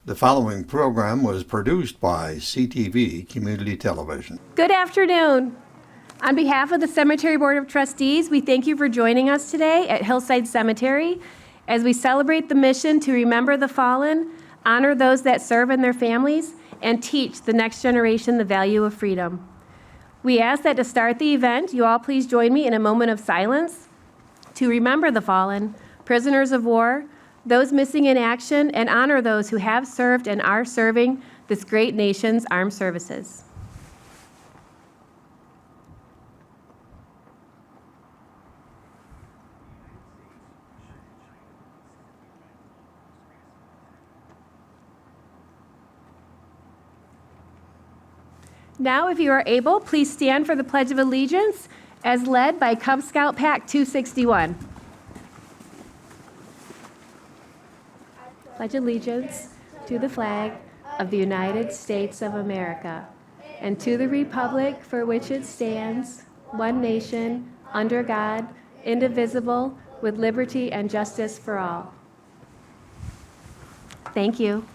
The following program was produced by CTV Community Television. Good afternoon. On behalf of the Cemetery Board of Trustees, we thank you for joining us today at Hillside Cemetery as we celebrate the mission to remember the fallen, honor those that serve and their families, and teach the next generation the value of freedom. We ask that to start the event, you all please join me in a moment of silence to remember the fallen, prisoners of war, those missing in action, and honor those who have served and are serving this great nation's armed services. Now, if you are able, please stand for the Pledge of Allegiance as led by Cub Scout Pack 261. Pledge allegiance to the flag of the United States of America and to the republic for which it stands, one nation, under God, indivisible, with liberty and justice for all. Thank you.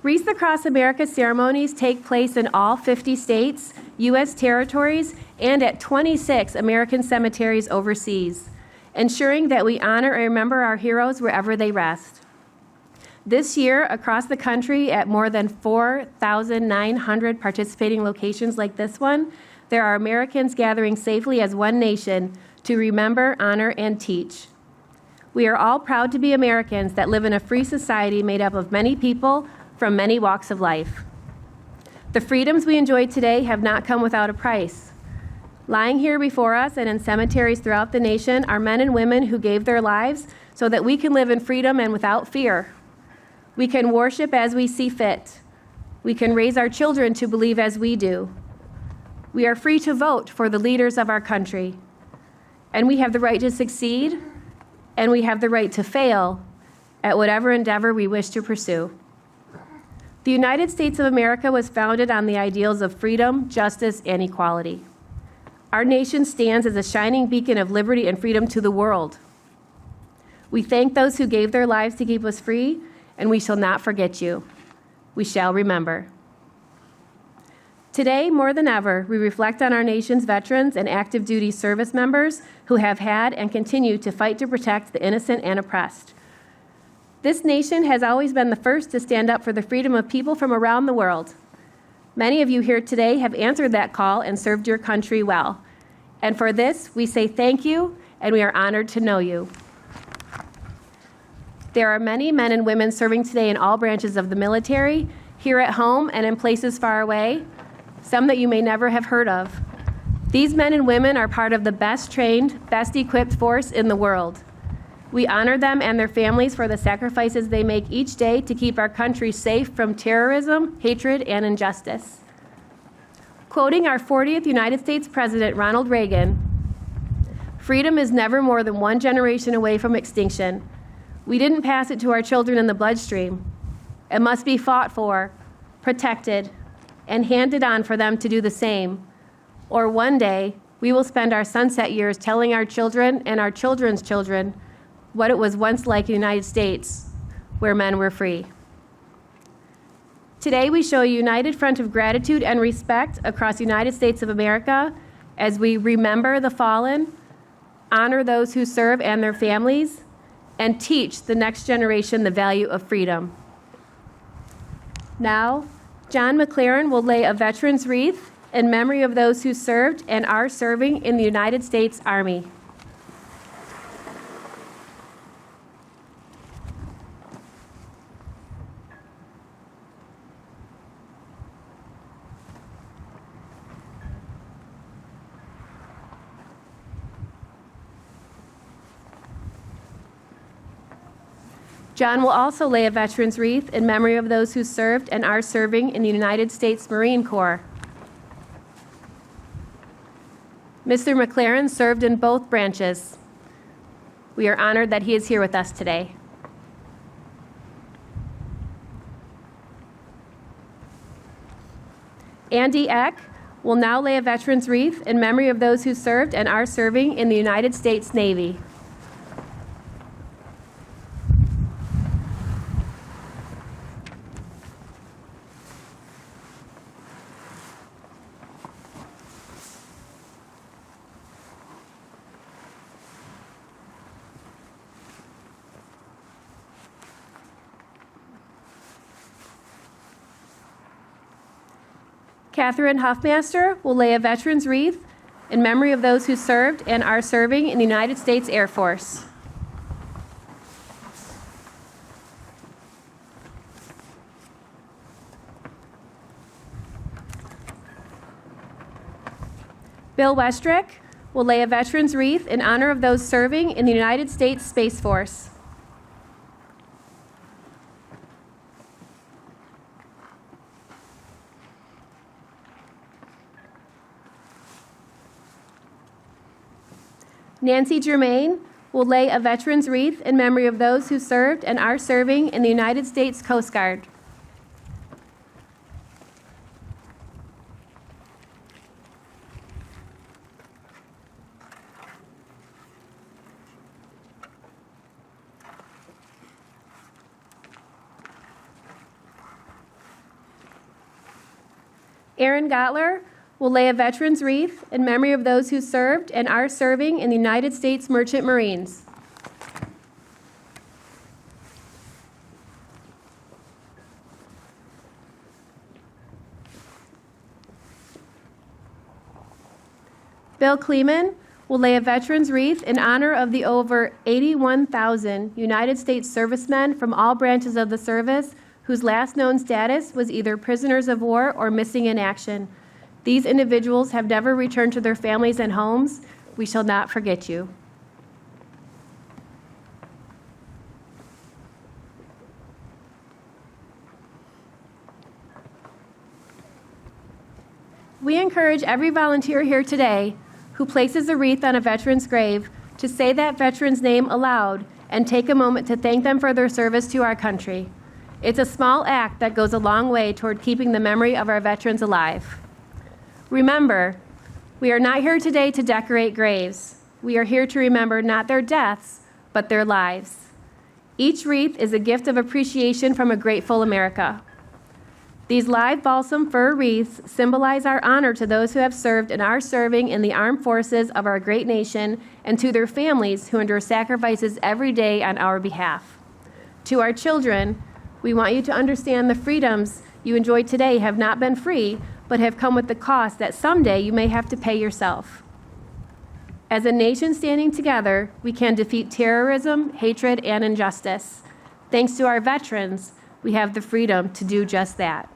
Wreaths Across America ceremonies take place in all 50 states, U.S. territories, and at 26 American cemeteries overseas, ensuring that we honor and remember our heroes wherever they rest. This year, across the country at more than 4,900 participating locations like this one, there are Americans gathering safely as one nation to remember, honor, and teach. We are all proud to be Americans that live in a free society made up of many people from many walks of life. The freedoms we enjoy today have not come without a price. Lying here before us and in cemeteries throughout the nation are men and women who gave their lives so that we can live in freedom and without fear. We can worship as we see fit. We can raise our children to believe as we do. We are free to vote for the leaders of our country. And we have the right to succeed, and we have the right to fail at whatever endeavor we wish to pursue. The United States of America was founded on the ideals of freedom, justice, and equality. Our nation stands as a shining beacon of liberty and freedom to the world. We thank those who gave their lives to keep us free, and we shall not forget you. We shall remember. Today, more than ever, we reflect on our nation's veterans and active duty service members who have had and continue to fight to protect the innocent and oppressed. This nation has always been the first to stand up for the freedom of people from around the world. Many of you here today have answered that call and served your country well. And for this, we say thank you, and we are honored to know you. There are many men and women serving today in all branches of the military, here at home and in places far away, some that you may never have heard of. These men and women are part of the best trained, best equipped force in the world. We honor them and their families for the sacrifices they make each day to keep our country safe from terrorism, hatred, and injustice. Quoting our 40th United States President, Ronald Reagan, "Freedom is never more than one generation away from extinction. We didn't pass it to our children in the bloodstream. It must be fought for, protected, and handed on for them to do the same. Or one day, we will spend our sunset years telling our children and our children's children what it was once like in the United States, where men were free." Today, we show a united front of gratitude and respect across the United States of America as we remember the fallen, honor those who serve and their families, and teach the next generation the value of freedom. Now, John McLaren will lay a veteran's wreath in memory of those who served and are serving in the United States Army. John will also lay a veteran's wreath in memory of those who served and are serving in the United States Marine Corps. Mr. McLaren served in both branches. We are honored that he is here with us today. Andy Eck will now lay a veteran's wreath in memory of those who served and are serving in the United States Navy. Catherine Huffmaster will lay a veteran's wreath in memory of those who served and are serving in the United States Air Force. Bill Westrick will lay a veteran's wreath in honor of those serving in the United States Space Force. Nancy Germain will lay a veteran's wreath in memory of those who served and are serving in the United States Coast Guard. Aaron Gottler will lay a veteran's wreath in memory of those who served and are serving in the United States Merchant Marines. Bill Kleeman will lay a veteran's wreath in honor of the over 81,000 United States servicemen from all branches of the service whose last known status was either prisoners of war or missing in action. These individuals have never returned to their families and homes. We shall not forget you. We encourage every volunteer here today who places a wreath on a veteran's grave to say that veteran's name aloud and take a moment to thank them for their service to our country. It's a small act that goes a long way toward keeping the memory of our veterans alive. Remember, we are not here today to decorate graves. We are here to remember not their deaths, but their lives. Each wreath is a gift of appreciation from a grateful America. These live balsam fir wreaths symbolize our honor to those who have served and are serving in the armed forces of our great nation and to their families who endure sacrifices every day on our behalf. To our children, we want you to understand the freedoms you enjoy today have not been free, but have come with the cost that someday you may have to pay yourself. As a nation standing together, we can defeat terrorism, hatred, and injustice. Thanks to our veterans, we have the freedom to do just that.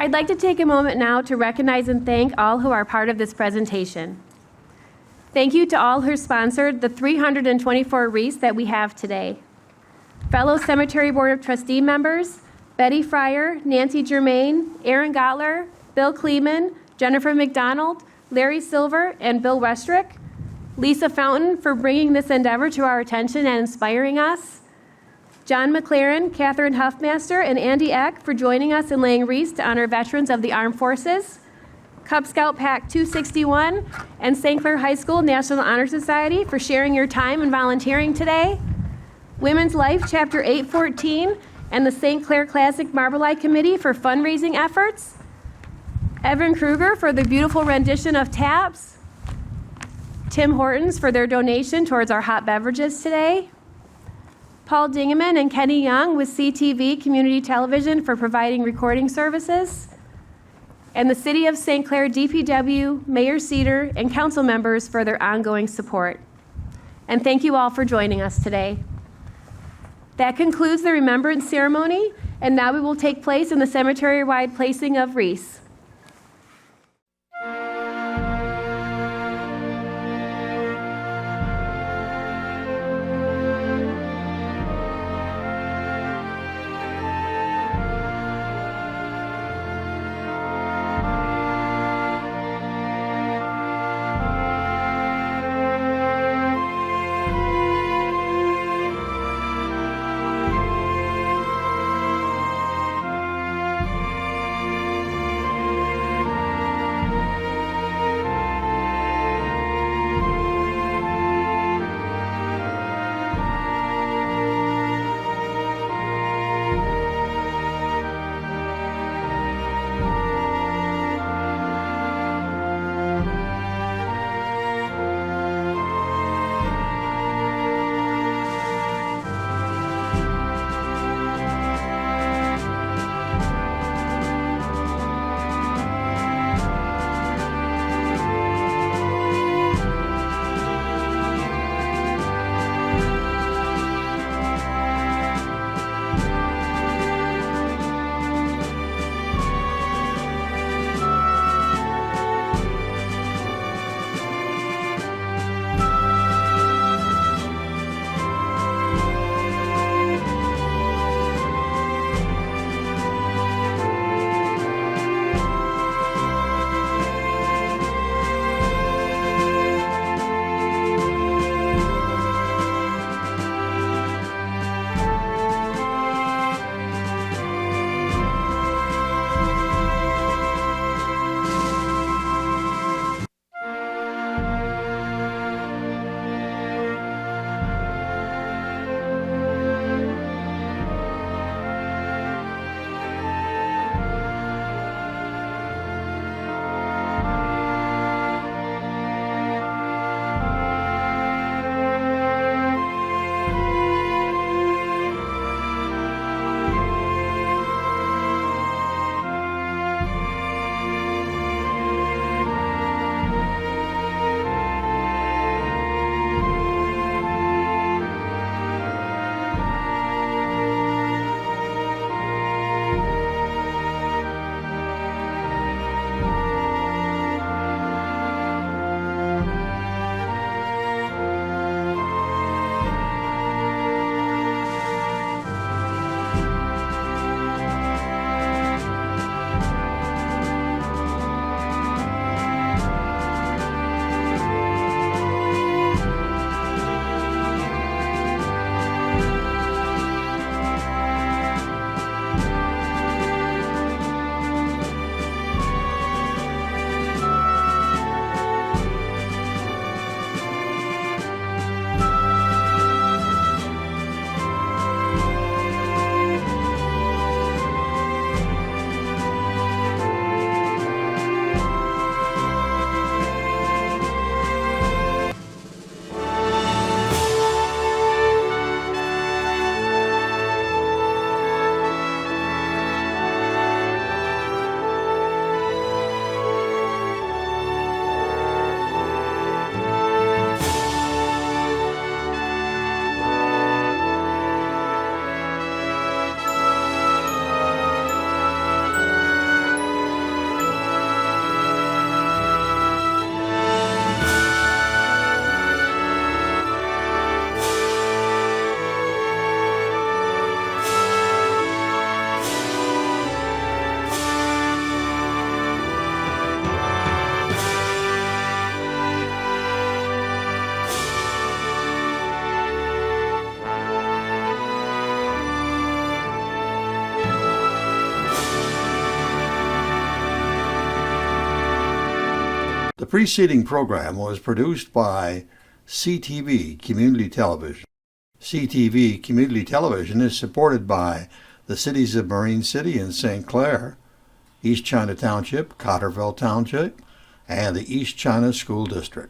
I'd like to take a moment now to recognize and thank all who are part of this presentation. Thank you to all who sponsored the 324 wreaths that we have today. Fellow Cemetery Board of Trustee members, Betty Fryer, Nancy Germain, Aaron Gottler, Bill Kleeman, Jennifer McDonald, Larry Silver, and Bill Westrick. Lisa Fountain for bringing this endeavor to our attention and inspiring us. John McLaren, Catherine Huffmaster, and Andy Eck for joining us in laying wreaths to honor veterans of the armed forces. Cub Scout Pack 261 and St. Clair High School National Honor Society for sharing your time and volunteering today. Women's Life Chapter 814 and the St. Clair Classic Marble Eye Committee for fundraising efforts. Evan Kruger for the beautiful rendition of Taps. Tim Hortons for their donation towards our hot beverages today. Paul Dingeman and Kenny Young with CTV Community Television for providing recording services. And the City of St. Clair DPW, Mayor Cedar, and council members for their ongoing support. And thank you all for joining us today. That concludes the remembrance ceremony, and now we will take place in the cemetery-wide placing of wreaths. The preceding program was produced by CTV Community Television. CTV Community Television is supported by the cities of Marine City and St. Clair, East China Township, Cotterville Township, and the East China School District.